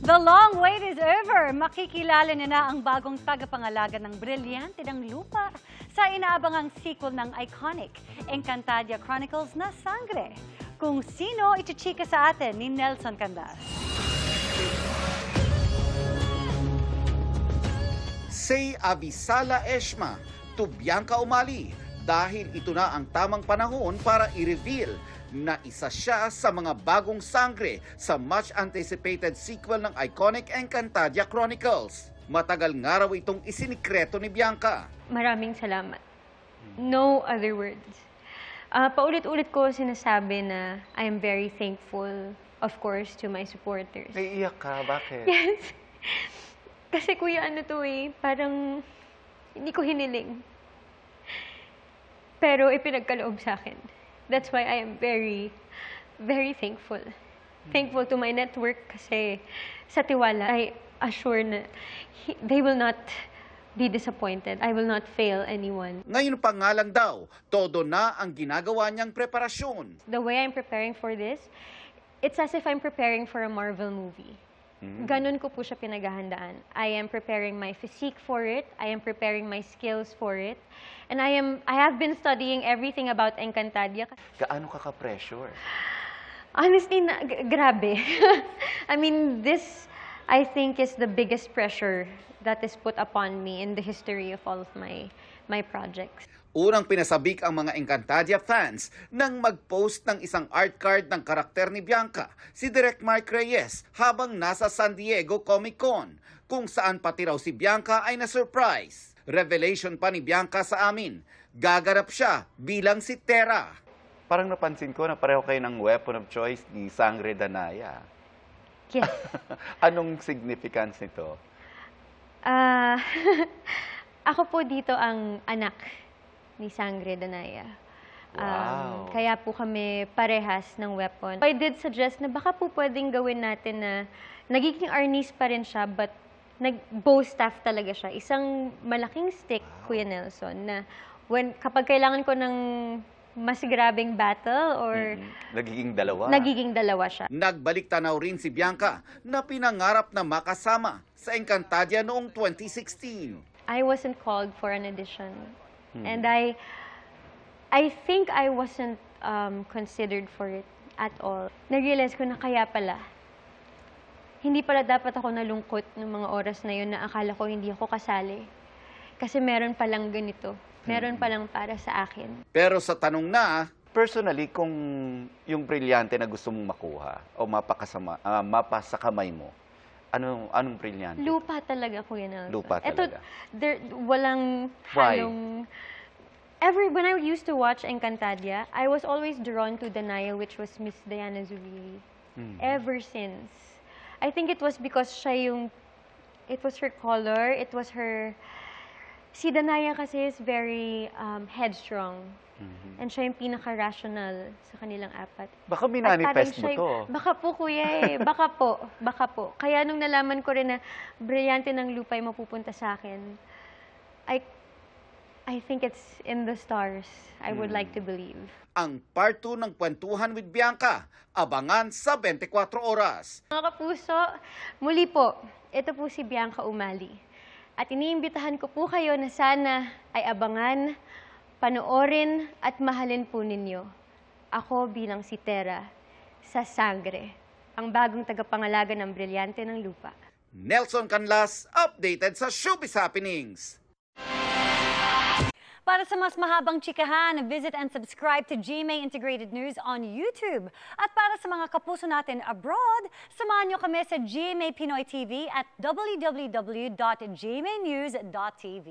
The long wait is over. Makikilala na ang bagong tagapangalaga ng brilyante ng lupa sa inaabangang sequel ng iconic Encantadia Chronicles na Sangre. Kung sino, ichichika sa atin ni Nelson Canlas. Say Avisala Eshma to Bianca Umali dahil ito na ang tamang panahon para i-reveal na isa siya sa mga bagong sangre sa much-anticipated sequel ng iconic Encantadia Chronicles. Matagal nga raw itong isinikreto ni Bianca. Maraming salamat. No other words. Paulit-ulit ko sinasabi na I am very thankful, of course, to my supporters. Naiiyak ka? Bakit? Yes. Kasi kuya, parang hindi ko hiniling. Pero ipinagkaloob sa akin. That's why I am very, very thankful. Thankful to my network kasi sa tiwala, I assure na they will not be disappointed. I will not fail anyone. Ngayon pa nga lang daw, todo na ang ginagawa niyang preparasyon. The way I'm preparing for this, it's as if I'm preparing for a Marvel movie. Ganun ko po siya pinaghahandaan. I am preparing my physique for it. I am preparing my skills for it. And I have been studying everything about Encantadia. Gaano ka ka-pressure? Honestly, grabe. I mean, this, I think, is the biggest pressure that is put upon me in the history of all of my projects. Unang pinasabik ang mga Encantadia fans nang mag-post ng isang art card ng karakter ni Bianca, si Direk Mark Reyes, habang nasa San Diego Comic Con, kung saan pati raw si Bianca ay na-surprise. Revelation pa ni Bianca sa amin, gaganap siya bilang si Terra. Parang napansin ko na pareho kayo ng weapon of choice ni Sangre Danaya. Yes. Anong significance nito? Ako po dito ang anak ni Sangre Danaya. Wow. Kaya po kami parehas ng weapon. I did suggest na baka po pwedeng gawin natin na nagiging arnis pa rin siya, but bow staff talaga siya. Isang malaking stick, Kuya Nelson, na kapag kailangan ko ng mas grabing battle or Nagiging dalawa. Nagiging dalawa siya. Nagbalik tanaw rin si Bianca na pinangarap na makasama sa Encantadia noong 2016. I wasn't called for an audition. And I think I wasn't considered for it at all. Nag-realize ko na kaya pala. Hindi pala dapat ako nalungkot ng mga oras na yun na akala ko hindi ako kasali. Kasi meron palang ganito. Meron palang para sa akin. Pero sa tanong na, Personally, kung yung brilyante na gusto mong makuha o mapa sa kamay mo, anong brilyante? Lupa talaga, Kuya Nelson. Lupa talaga. Walang Why? halong... When I used to watch Encantadia, I was always drawn to Danaya, which was Miss Diana Zuriri. Ever since. I think it was because it was her color, it was her... Si Danaya kasi is very headstrong. And siya yung pinaka-rational sa kanilang apat. Baka minanifest mo to. Baka po, kuya eh. Baka po. Kaya nung nalaman ko rin na brilyante ng lupa yung mapupunta sa akin, I think it's in the stars. I would like to believe. ang part 2 ng Kwentuhan with Bianca, abangan sa 24 oras. Mga kapuso, muli po, ito po si Bianca Umali. At iniimbitahan ko po kayo na sana ay abangan, panoorin at mahalin po ninyo. Ako bilang si Terra sa Sangre, ang bagong tagapangalaga ng brilyante ng lupa. Nelson Canlas, updated sa Showbiz Happenings. Para sa mas mahabang chikahan, visit and subscribe to GMA Integrated News on YouTube. At para sa mga kapuso natin abroad, samahan nyo kami sa GMA Pinoy TV at www.gmanews.tv.